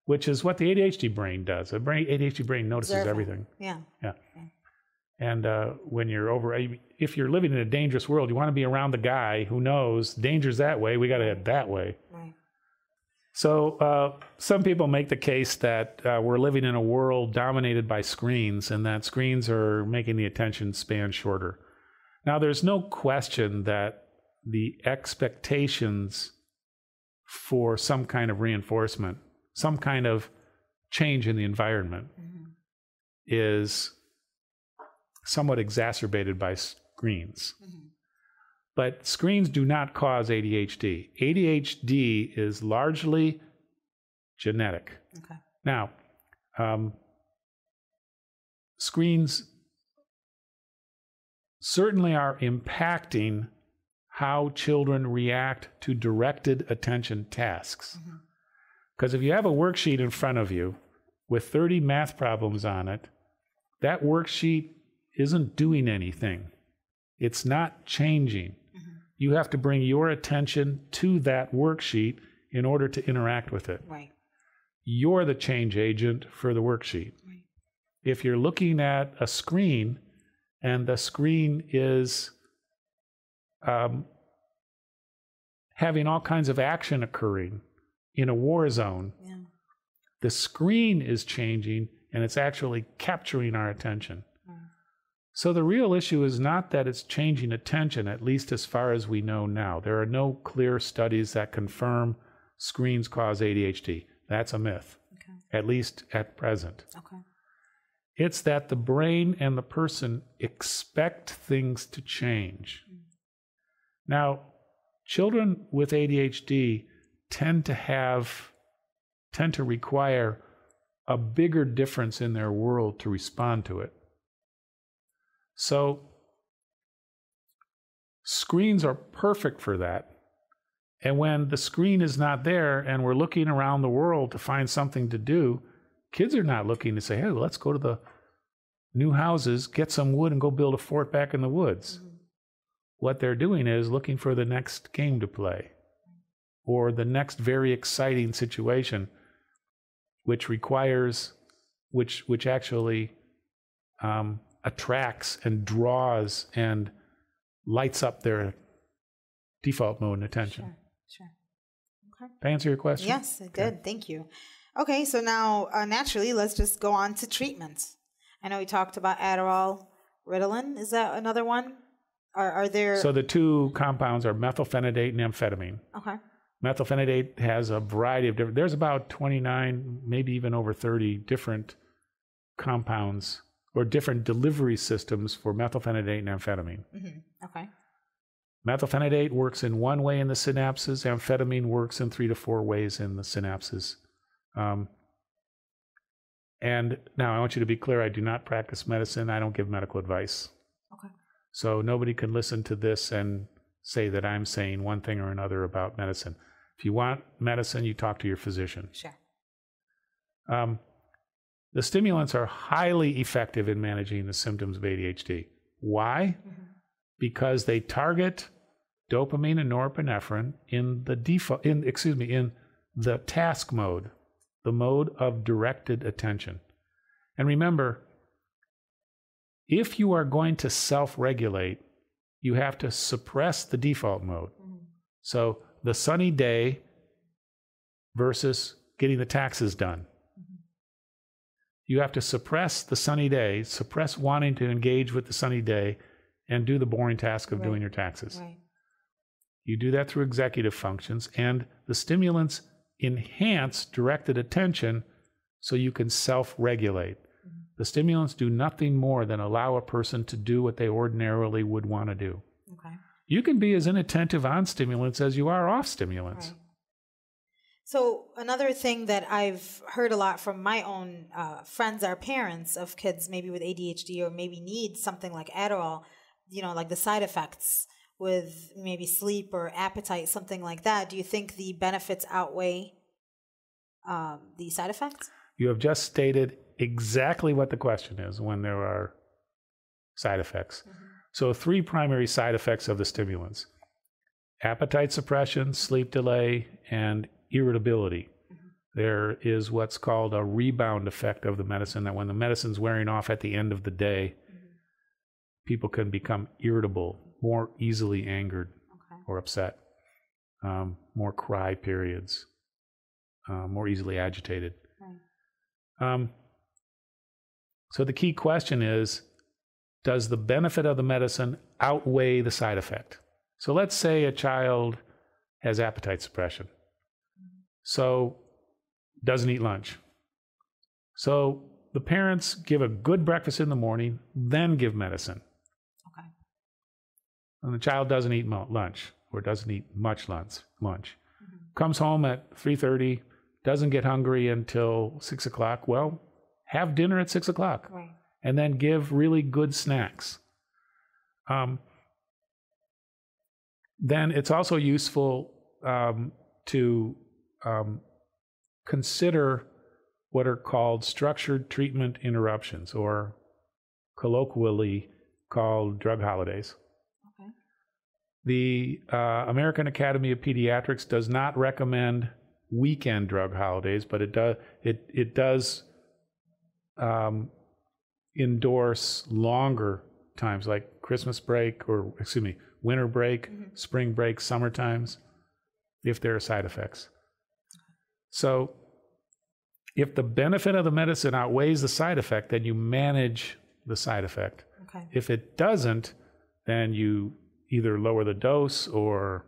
which is what the ADHD brain does. The ADHD brain notices everything. Yeah. And when if you're living in a dangerous world, you want to be around the guy who knows danger's that way, we got to head that way. Right. So some people make the case that we're living in a world dominated by screens, and that screens are making the attention span shorter. Now, there's no question that the expectations for some kind of reinforcement, some kind of change in the environment is somewhat exacerbated by screens. Mm-hmm. But screens do not cause ADHD. ADHD is largely genetic. Okay. Now, screens certainly are impacting how children react to directed attention tasks. Because if you have a worksheet in front of you with 30 math problems on it, that worksheet isn't doing anything. It's not changing. You have to bring your attention to that worksheet in order to interact with it. Right. You're the change agent for the worksheet. Right. If you're looking at a screen and the screen is having all kinds of action occurring in a war zone, the screen is changing and it's actually capturing our attention. So the real issue is not that it's changing attention, at least as far as we know now. There are no clear studies that confirm screens cause ADHD. That's a myth, at least at present. Okay. It's that the brain and the person expect things to change. Now, children with ADHD tend to require a bigger difference in their world to respond to it. So screens are perfect for that. And when the screen is not there and we're looking around the world to find something to do, kids are not looking to say, hey, let's go to the new houses, get some wood and go build a fort back in the woods. Mm-hmm. What they're doing is looking for the next game to play or the next very exciting situation, which actually attracts and draws and lights up their default mode and attention. Sure. Okay. Did I answer your question? Yes, it did. Thank you. Okay, so now naturally, let's just go on to treatments. I know we talked about Adderall, Ritalin. Is that another one? Are there... So the two compounds are methylphenidate and amphetamine. Okay. Methylphenidate has a variety of different, there's about 29, maybe even over 30 different compounds or different delivery systems for methylphenidate and amphetamine. Okay. Methylphenidate works in one way in the synapses. Amphetamine works in 3 to 4 ways in the synapses. And now I want you to be clear, I do not practice medicine. I don't give medical advice. Okay. So nobody can listen to this and say that I'm saying one thing or another about medicine. If you want medicine, you talk to your physician. Sure. The stimulants are highly effective in managing the symptoms of ADHD. Why? Because they target dopamine and norepinephrine in the task mode, the mode of directed attention. And remember, if you are going to self-regulate, you have to suppress the default mode. So the sunny day versus getting the taxes done. You have to suppress the sunny day, suppress wanting to engage with the sunny day, and do the boring task of doing your taxes. Right. You do that through executive functions, and the stimulants enhance directed attention so you can self-regulate. The stimulants do nothing more than allow a person to do what they ordinarily would want to do. Okay. You can be as inattentive on stimulants as you are off stimulants. Right. So another thing that I've heard a lot from my own friends or parents of kids maybe with ADHD or maybe need something like Adderall, like the side effects with maybe sleep or appetite, something like that. Do you think the benefits outweigh the side effects? You have just stated exactly what the question is when there are side effects. So 3 primary side effects of the stimulants: appetite suppression, sleep delay, and irritability. There is what's called a rebound effect of the medicine, that when the medicine's wearing off at the end of the day, people can become irritable, more easily angered or upset, more cry periods, more easily agitated. So the key question is, does the benefit of the medicine outweigh the side effect? So let's say a child has appetite suppression, so doesn't eat lunch. So the parents give a good breakfast in the morning, then give medicine. Okay. And the child doesn't eat lunch, or doesn't eat much lunch. Comes home at 3:30, doesn't get hungry until 6 o'clock. Well, have dinner at 6 o'clock. Right. And then give really good snacks. Then it's also useful to consider what are called structured treatment interruptions, or colloquially called drug holidays. Okay. The American Academy of Pediatrics does not recommend weekend drug holidays, but it does endorse longer times, like Christmas break, or winter break, spring break, summer times, if there are side effects. So if the benefit of the medicine outweighs the side effect, then you manage the side effect. Okay. If it doesn't, then you either lower the dose or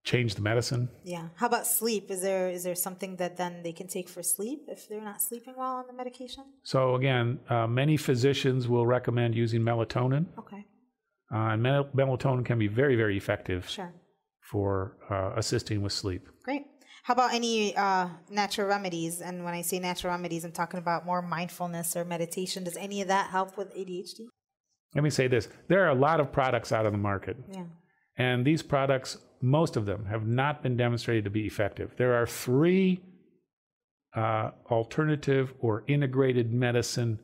change the medicine. Yeah. How about sleep? Is there something that then they can take for sleep if they're not sleeping well on the medication? So again, many physicians will recommend using melatonin. Okay. And melatonin can be very, very effective. Sure. For assisting with sleep. Great. How about any natural remedies? And when I say natural remedies, I'm talking about more mindfulness or meditation. Does any of that help with ADHD? Let me say this. There are a lot of products out on the market. Yeah. And these products, most of them, have not been demonstrated to be effective. There are 3 alternative or integrated medicine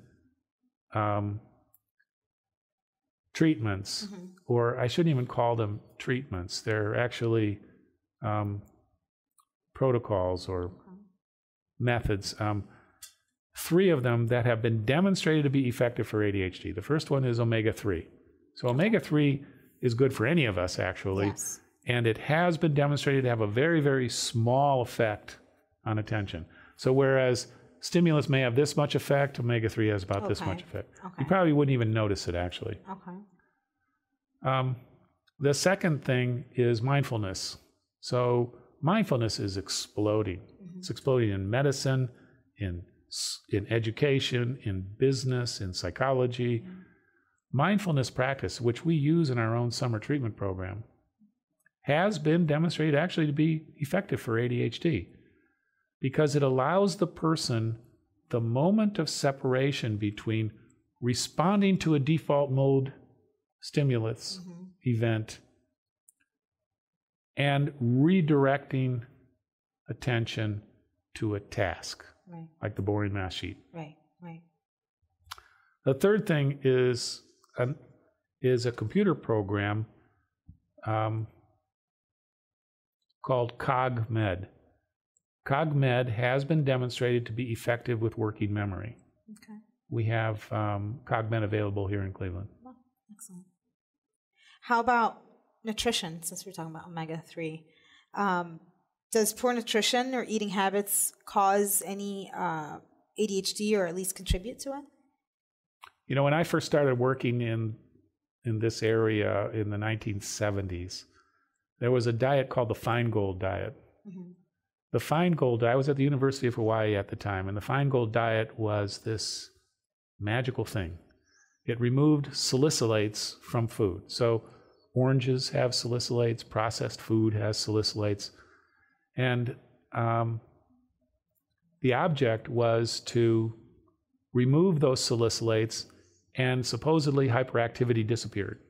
treatments, or I shouldn't even call them treatments. They're actually protocols or methods. 3 of them that have been demonstrated to be effective for ADHD. The first one is omega-3. So omega-3 is good for any of us, actually. Yes. And it has been demonstrated to have a very, very small effect on attention. So whereas stimulants may have this much effect, omega-3 has about this much effect. Okay. You probably wouldn't even notice it, actually. Okay. The second thing is mindfulness. So mindfulness is exploding. It's exploding in medicine, in education, in business, in psychology. Mindfulness practice, which we use in our own summer treatment program, has been demonstrated actually to be effective for ADHD because it allows the person the moment of separation between responding to a default mode stimulus event and redirecting attention to a task, like the boring math sheet. Right. The third thing is a computer program called CogMed. CogMed has been demonstrated to be effective with working memory. Okay. We have CogMed available here in Cleveland. Oh, excellent. How about nutrition, since we're talking about omega-3? Does poor nutrition or eating habits cause any ADHD or at least contribute to it? You know, when I first started working in this area in the 1970s, there was a diet called the Feingold diet. The Feingold diet, I was at the University of Hawaii at the time, and the Feingold diet was this magical thing. It removed salicylates from food. So oranges have salicylates, processed food has salicylates, and the object was to remove those salicylates, and supposedly hyperactivity disappeared.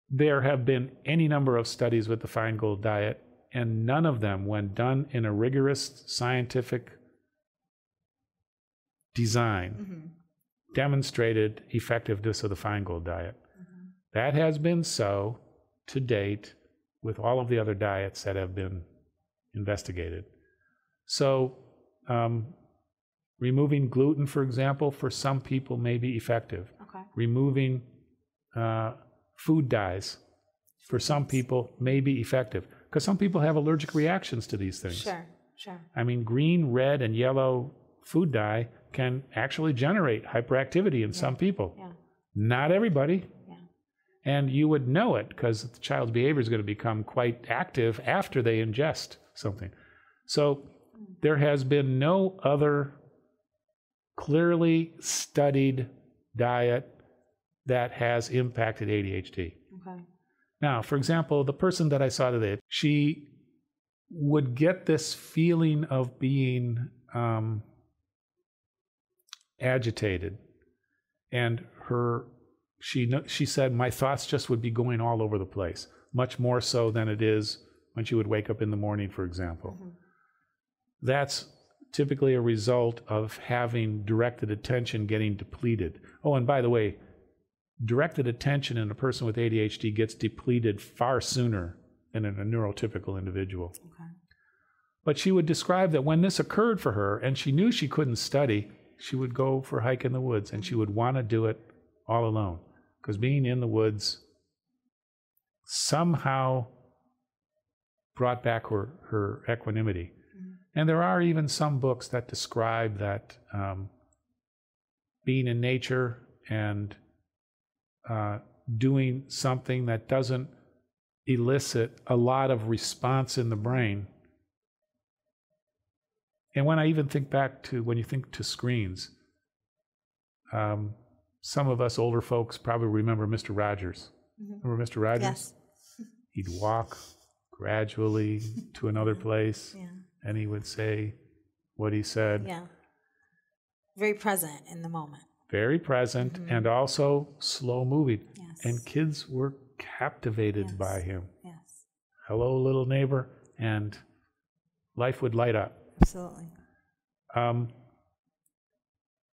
There have been any number of studies with the Feingold diet, and none of them, when done in a rigorous scientific design, demonstrated effectiveness of the Feingold diet. That has been so to date with all of the other diets that have been investigated. So removing gluten, for example, for some people may be effective. Removing food dyes for some people may be effective because some people have allergic reactions to these things. Sure. I mean, green, red, and yellow food dye can actually generate hyperactivity in some people. Not everybody. And you would know it because the child's behavior is going to become quite active after they ingest something. So there has been no other clearly studied diet that has impacted ADHD. Now, for example, the person that I saw today, she would get this feeling of being agitated, and she said, my thoughts just would be going all over the place, much more so than it is when she would wake up in the morning, for example. That's typically a result of having directed attention getting depleted. Oh, and by the way, directed attention in a person with ADHD gets depleted far sooner than in a neurotypical individual. But she would describe that when this occurred for her, and she knew she couldn't study, she would go for a hike in the woods, and she would want to do it all alone. Because being in the woods somehow brought back her equanimity. And there are even some books that describe that being in nature and doing something that doesn't elicit a lot of response in the brain. And when I even think back to when you think to screens, some of us older folks probably remember Mr. Rogers. Remember Mr. Rogers? Yes. He'd walk gradually to another place, and he would say what he said. Very present in the moment. Very present, and also slow moving. And kids were captivated by him. Hello, little neighbor, and life would light up. Absolutely.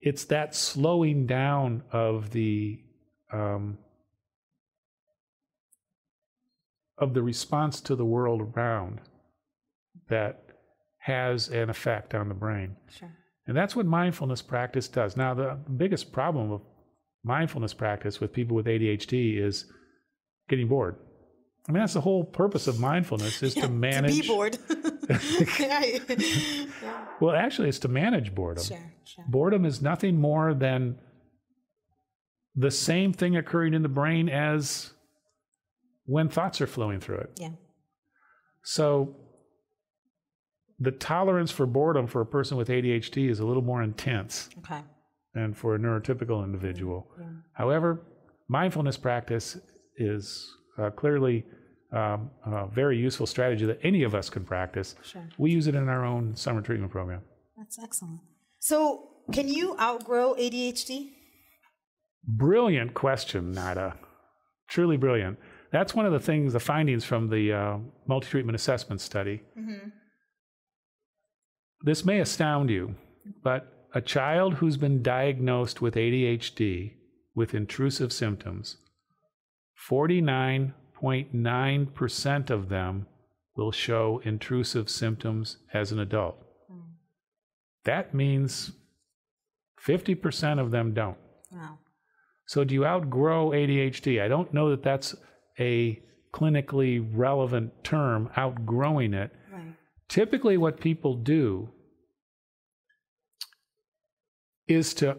It's that slowing down of the response to the world around that has an effect on the brain. And that's what mindfulness practice does. Now, the biggest problem of mindfulness practice with people with ADHD is getting bored. I mean, that's the whole purpose of mindfulness is to manage. To be bored. Well, actually, it's to manage boredom. Boredom is nothing more than the same thing occurring in the brain as when thoughts are flowing through it. Yeah. So the tolerance for boredom for a person with ADHD is a little more intense than for a neurotypical individual. Yeah. However, mindfulness practice is clearly a very useful strategy that any of us can practice. Sure. We use it in our own summer treatment program. That's excellent. So can you outgrow ADHD? Brilliant question, Nada. Truly brilliant. That's one of the things, the findings from the multi-treatment assessment study. Mm-hmm. This may astound you, but a child who's been diagnosed with ADHD with intrusive symptoms, 49.9% of them will show intrusive symptoms as an adult. Mm. That means 50% of them don't. Wow. So do you outgrow ADHD? I don't know that that's a clinically relevant term, outgrowing it. Right. Typically what people do is to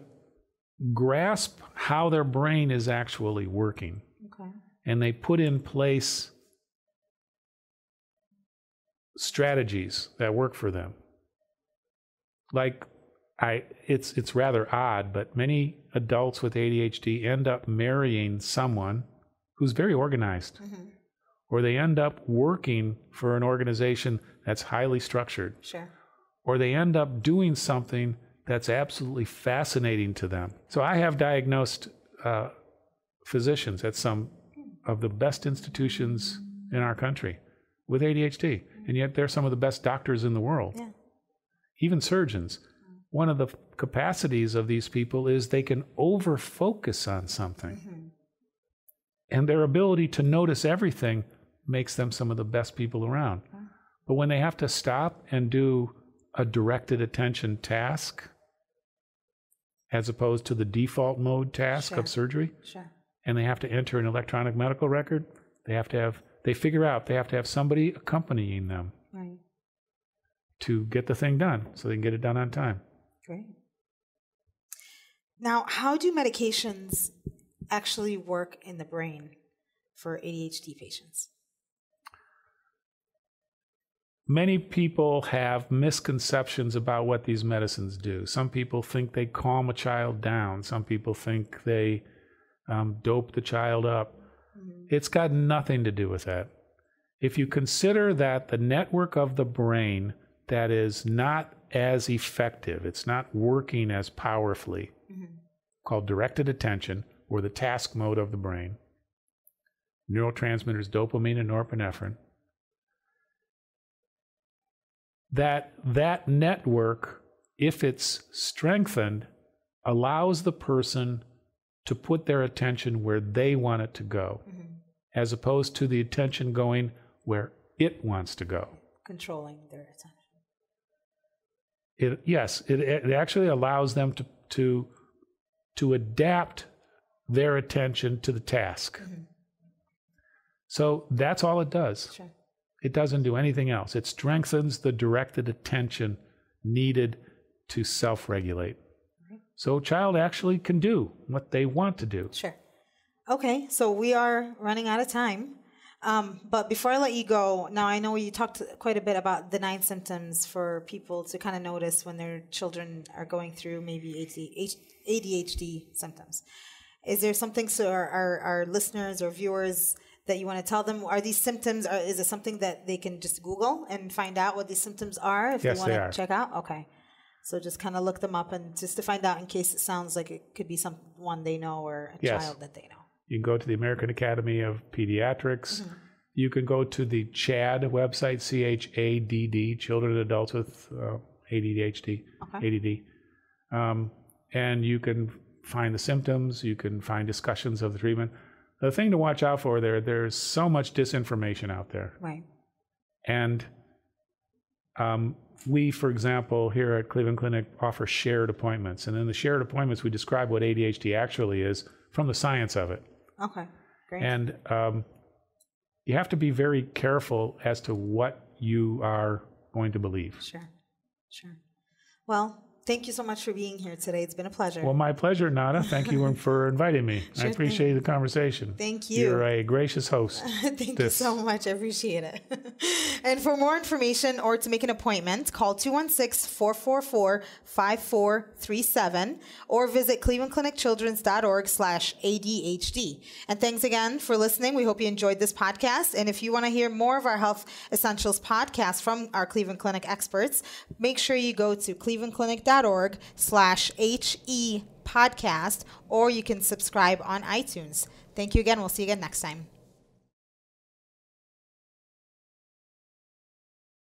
grasp how their brain is actually working. Okay. And they put in place strategies that work for them. Like, it's rather odd, but many adults with ADHD end up marrying someone who's very organized, mm-hmm. or they end up working for an organization that's highly structured, sure. or they end up doing something that's absolutely fascinating to them. So I have diagnosed physicians at some of the best institutions in our country with ADHD, and yet they're some of the best doctors in the world, yeah. Even surgeons. One of the capacities of these people is they can over-focus on something. Mm-hmm. And their ability to notice everything makes them some of the best people around. Okay. But when they have to stop and do a directed attention task, as opposed to the default mode task sure. of surgery, sure. and they have to enter an electronic medical record, they figure out they have to have somebody accompanying them, right. to get the thing done so they can get it done on time. Great. Now, how do medications actually work in the brain for ADHD patients? Many people have misconceptions about what these medicines do. Some people think they calm a child down. Some people think they dope the child up. Mm-hmm. It's got nothing to do with that. If you consider that the network of the brain that is not as effective, it's not working as powerfully, mm-hmm. called directed attention, or the task mode of the brain, neurotransmitters dopamine and norepinephrine, that network, if it's strengthened, allows the person to put their attention where they want it to go, mm-hmm. as opposed to the attention going where it wants to go. Controlling their attention. It actually allows them to adapt their attention to the task. Mm-hmm. So that's all it does. Sure. It doesn't do anything else. It strengthens the directed attention needed to self-regulate. Mm-hmm. So a child actually can do what they want to do. Sure. Okay, so we are running out of time. But before I let you go, now I know you talked quite a bit about the 9 symptoms for people to kind of notice when their children are going through maybe ADHD symptoms. Is there something so our listeners or viewers that you want to tell them? Are these symptoms, is it something that they can just Google and find out what these symptoms are if yes, they want to check out? Okay. So just kind of look them up and just to find out in case it sounds like it could be someone they know or a yes. child that they know. You can go to the American Academy of Pediatrics. Mm-hmm. You can go to the CHADD website, CHADD, Children and Adults with ADHD, okay. ADD. And you can find the symptoms. You can find discussions of the treatment. The thing to watch out for there's so much disinformation out there. Right. And we, for example, here at Cleveland Clinic offer shared appointments. And in the shared appointments, we describe what ADHD actually is from the science of it. Okay, great. And you have to be very careful as to what you are going to believe. Sure, sure. Well, Thank you so much for being here today. It's been a pleasure. Well, my pleasure, Nada. Thank you for inviting me. I appreciate the conversation. Thank you. You're a gracious host. Thank you so much. I appreciate it. And for more information or to make an appointment, call 216-444-5437 or visit clevelandclinicchildrens.org/ADHD. And thanks again for listening. We hope you enjoyed this podcast. And if you want to hear more of our Health Essentials podcast from our Cleveland Clinic experts, make sure you go to clevelandclinic.org/HE podcast, or you can subscribe on iTunes. Thank you again. We'll see you again next time.